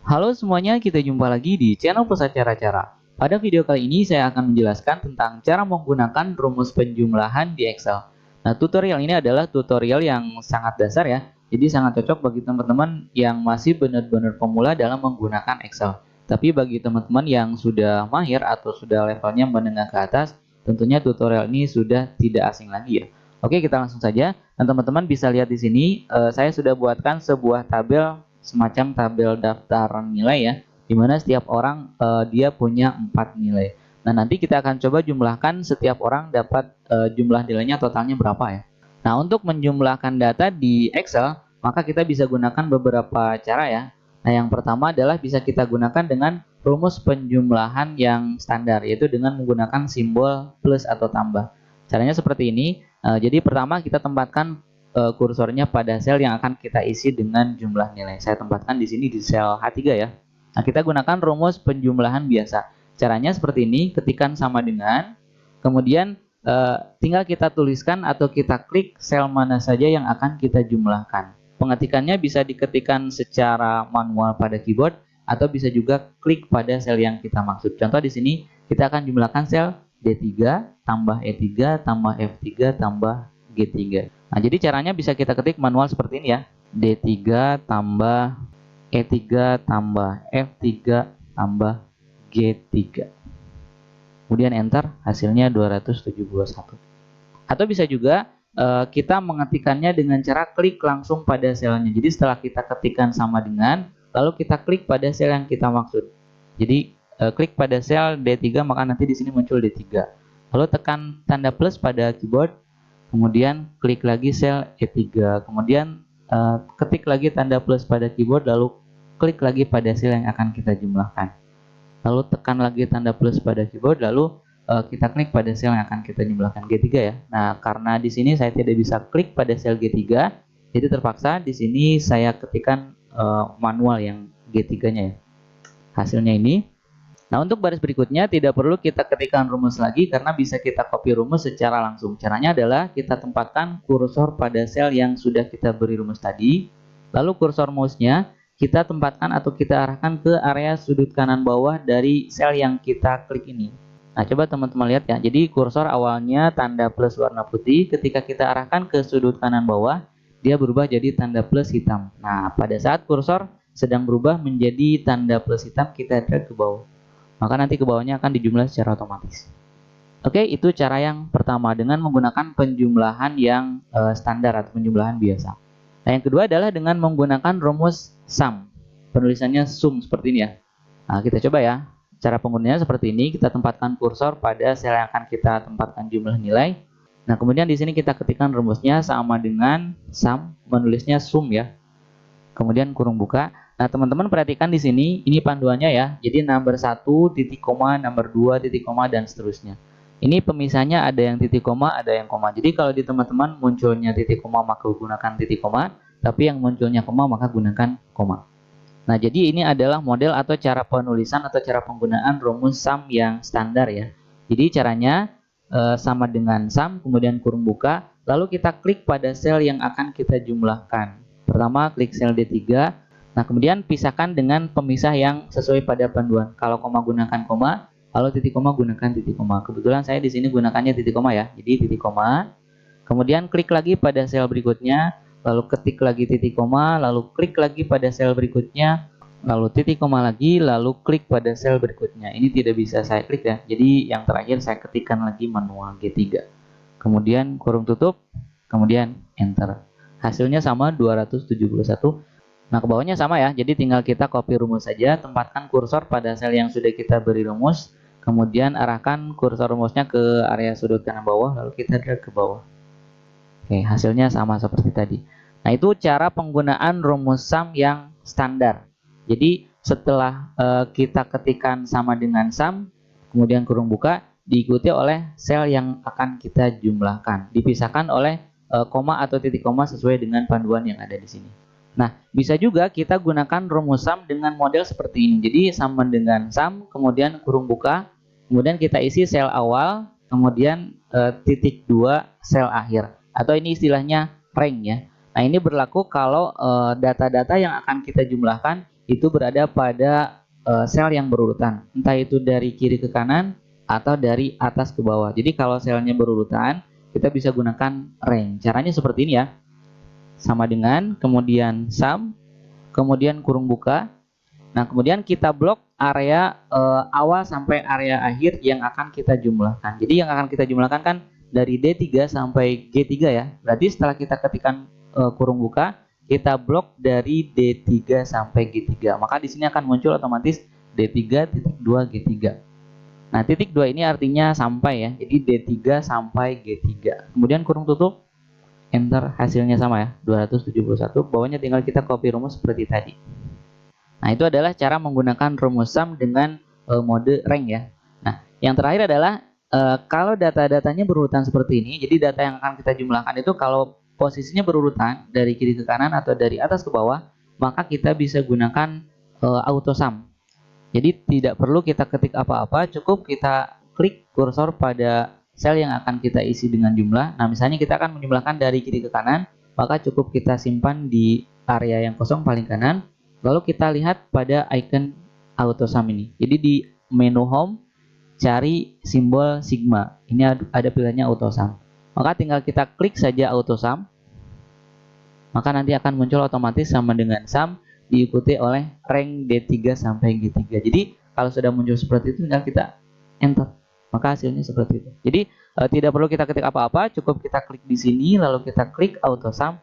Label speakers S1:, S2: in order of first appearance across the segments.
S1: Halo semuanya, kita jumpa lagi di channel Pusat Cara-Cara. Pada video kali ini saya akan menjelaskan tentang cara menggunakan rumus penjumlahan di Excel. Nah, tutorial ini adalah tutorial yang sangat dasar ya. Jadi sangat cocok bagi teman-teman yang masih benar-benar pemula dalam menggunakan Excel. Tapi bagi teman-teman yang sudah mahir atau sudah levelnya menengah ke atas, tentunya tutorial ini sudah tidak asing lagi ya. Oke, kita langsung saja. Dan teman-teman bisa lihat di sini, saya sudah buatkan sebuah tabel semacam tabel daftar nilai ya, di mana setiap orang dia punya 4 nilai. Nah, nanti kita akan coba jumlahkan setiap orang dapat jumlah nilainya totalnya berapa ya. Nah, untuk menjumlahkan data di Excel, maka kita bisa gunakan beberapa cara ya. Nah, yang pertama adalah bisa kita gunakan dengan rumus penjumlahan yang standar, yaitu dengan menggunakan simbol plus atau tambah. Caranya seperti ini. Jadi pertama kita tempatkan kursornya pada sel yang akan kita isi dengan jumlah nilai. Saya tempatkan di sini di sel H3 ya. Nah, kita gunakan rumus penjumlahan biasa. Caranya seperti ini, ketikan sama dengan, kemudian tinggal kita tuliskan atau kita klik sel mana saja yang akan kita jumlahkan. Pengetikannya bisa diketikkan secara manual pada keyboard atau bisa juga klik pada sel yang kita maksud. Contoh di sini kita akan jumlahkan sel D3 tambah E3 tambah F3 tambah G3. Nah, jadi caranya bisa kita ketik manual seperti ini ya. D3 tambah E3 tambah F3 tambah G3. Kemudian enter, hasilnya 271. Atau bisa juga kita mengetikkannya dengan cara klik langsung pada selnya. Jadi setelah kita ketikkan sama dengan, lalu kita klik pada sel yang kita maksud. Jadi klik pada sel D3, maka nanti di sini muncul D3. Lalu tekan tanda plus pada keyboard, kemudian klik lagi sel E3, kemudian ketik lagi tanda plus pada keyboard, lalu klik lagi pada sel yang akan kita jumlahkan. Lalu tekan lagi tanda plus pada keyboard, lalu kita klik pada sel yang akan kita jumlahkan, G3 ya. Nah, karena di sini saya tidak bisa klik pada sel G3, jadi terpaksa di sini saya ketikkan manual yang G3-nya ya. Hasilnya ini. Nah, untuk baris berikutnya tidak perlu kita ketikkan rumus lagi karena bisa kita copy rumus secara langsung. Caranya adalah kita tempatkan kursor pada sel yang sudah kita beri rumus tadi. Lalu kursor mouse-nya kita tempatkan atau kita arahkan ke area sudut kanan bawah dari sel yang kita klik ini. Nah, coba teman-teman lihat ya. Jadi kursor awalnya tanda plus warna putih, ketika kita arahkan ke sudut kanan bawah, dia berubah jadi tanda plus hitam. Nah, pada saat kursor sedang berubah menjadi tanda plus hitam, kita drag ke bawah. Maka nanti ke bawahnya akan dijumlah secara otomatis. Oke, itu cara yang pertama dengan menggunakan penjumlahan yang standar atau penjumlahan biasa. Nah, yang kedua adalah dengan menggunakan rumus sum. Penulisannya sum seperti ini ya. Nah, kita coba ya. Cara penggunaannya seperti ini, kita tempatkan kursor pada sel yang akan kita tempatkan jumlah nilai. Nah, kemudian di sini kita ketikkan rumusnya sama dengan sum, menulisnya sum ya. Kemudian kurung buka. Nah, teman-teman perhatikan di sini, ini panduannya ya. Jadi nomor 1, titik koma, nomor 2, titik koma, dan seterusnya. Ini pemisahnya ada yang titik koma, ada yang koma. Jadi kalau di teman-teman munculnya titik koma, maka gunakan titik koma. Tapi yang munculnya koma, maka gunakan koma. Nah, jadi ini adalah model atau cara penulisan atau cara penggunaan rumus sum yang standar ya. Jadi caranya sama dengan sum, kemudian kurung buka, lalu kita klik pada sel yang akan kita jumlahkan. Pertama, klik sel D3. Nah, kemudian pisahkan dengan pemisah yang sesuai pada panduan. Kalau koma gunakan koma, kalau titik koma gunakan titik koma. Kebetulan saya di sini gunakannya titik koma ya. Jadi titik koma. Kemudian klik lagi pada sel berikutnya, lalu ketik lagi titik koma, lalu klik lagi pada sel berikutnya, lalu titik koma lagi, lalu klik pada sel berikutnya. Ini tidak bisa saya klik ya. Jadi yang terakhir saya ketikkan lagi manual G3. Kemudian kurung tutup, kemudian enter. Hasilnya sama 271. Nah, ke bawahnya sama ya. Jadi tinggal kita copy rumus saja, tempatkan kursor pada sel yang sudah kita beri rumus, kemudian arahkan kursor rumusnya ke area sudut kanan bawah, lalu kita drag ke bawah. Oke, hasilnya sama seperti tadi. Nah, itu cara penggunaan rumus sum yang standar. Jadi setelah kita ketikkan sama dengan sum, kemudian kurung buka, diikuti oleh sel yang akan kita jumlahkan. Dipisahkan oleh koma atau titik koma sesuai dengan panduan yang ada di sini. Nah, bisa juga kita gunakan rumus sum dengan model seperti ini. Jadi sama dengan sum, kemudian kurung buka, kemudian kita isi sel awal, kemudian titik 2 sel akhir. Atau ini istilahnya rank ya. Nah, ini berlaku kalau data-data yang akan kita jumlahkan itu berada pada sel yang berurutan, entah itu dari kiri ke kanan atau dari atas ke bawah. Jadi kalau selnya berurutan, kita bisa gunakan rank. Caranya seperti ini ya. Sama dengan kemudian sum, kemudian kurung buka. Nah, kemudian kita blok area awal sampai area akhir yang akan kita jumlahkan. Jadi yang akan kita jumlahkan kan dari D3 sampai G3 ya. Berarti setelah kita ketikkan kurung buka, kita blok dari D3 sampai G3. Maka di sini akan muncul otomatis D3 titik 2 G3. Nah, titik 2 ini artinya sampai ya. Jadi D3 sampai G3. Kemudian kurung tutup, enter, hasilnya sama ya, 271. Bawahnya tinggal kita copy rumus seperti tadi. Nah, itu adalah cara menggunakan rumus sum dengan mode rank ya. Nah, yang terakhir adalah kalau data-datanya berurutan seperti ini, jadi data yang akan kita jumlahkan itu kalau posisinya berurutan dari kiri ke kanan atau dari atas ke bawah, maka kita bisa gunakan auto sum. Jadi tidak perlu kita ketik apa-apa, cukup kita klik kursor pada sel yang akan kita isi dengan jumlah. Nah, misalnya kita akan menjumlahkan dari kiri ke kanan, maka cukup kita simpan di area yang kosong paling kanan, lalu kita lihat pada icon auto sum ini. Jadi di menu home, cari simbol sigma. Ini ada pilihannya auto sum. Maka tinggal kita klik saja auto sum, maka nanti akan muncul otomatis sama dengan sum diikuti oleh rank D3 sampai G3. Jadi kalau sudah muncul seperti itu, tinggal kita enter, maka hasilnya seperti itu. Jadi tidak perlu kita ketik apa-apa, cukup kita klik di sini lalu kita klik auto sum.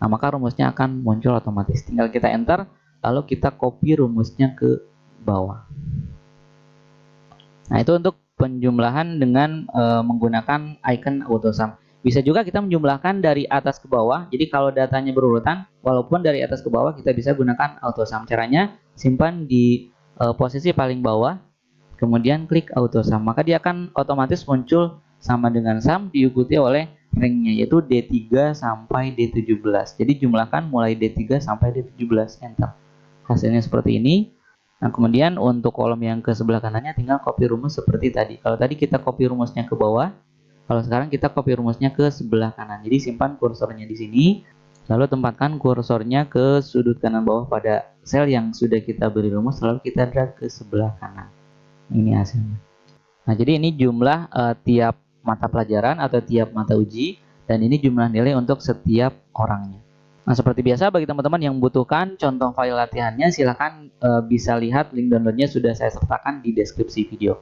S1: Nah, maka rumusnya akan muncul otomatis. Tinggal kita enter lalu kita copy rumusnya ke bawah. Nah, itu untuk penjumlahan dengan menggunakan icon auto sum. Bisa juga kita menjumlahkan dari atas ke bawah. Jadi kalau datanya berurutan, walaupun dari atas ke bawah kita bisa gunakan auto sum. Caranya simpan di posisi paling bawah, kemudian klik auto sum. Maka dia akan otomatis muncul sama dengan sum diikuti oleh ranknya, yaitu D3 sampai D17. Jadi jumlahkan mulai D3 sampai D17, enter. Hasilnya seperti ini. Nah, kemudian untuk kolom yang ke sebelah kanannya tinggal copy rumus seperti tadi. Kalau tadi kita copy rumusnya ke bawah, kalau sekarang kita copy rumusnya ke sebelah kanan. Jadi simpan kursornya di sini, lalu tempatkan kursornya ke sudut kanan bawah pada sel yang sudah kita beri rumus, lalu kita drag ke sebelah kanan. Ini hasilnya. Nah, jadi ini jumlah tiap mata pelajaran atau tiap mata uji, dan ini jumlah nilai untuk setiap orangnya. Nah, seperti biasa bagi teman-teman yang membutuhkan contoh file latihannya, silahkan bisa lihat link downloadnya sudah saya sertakan di deskripsi video.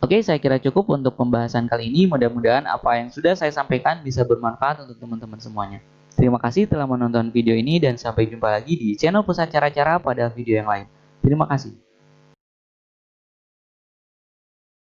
S1: Oke, saya kira cukup untuk pembahasan kali ini. Mudah-mudahan apa yang sudah saya sampaikan bisa bermanfaat untuk teman-teman semuanya. Terima kasih telah menonton video ini dan sampai jumpa lagi di channel Pusat Cara-Cara pada video yang lain. Terima kasih.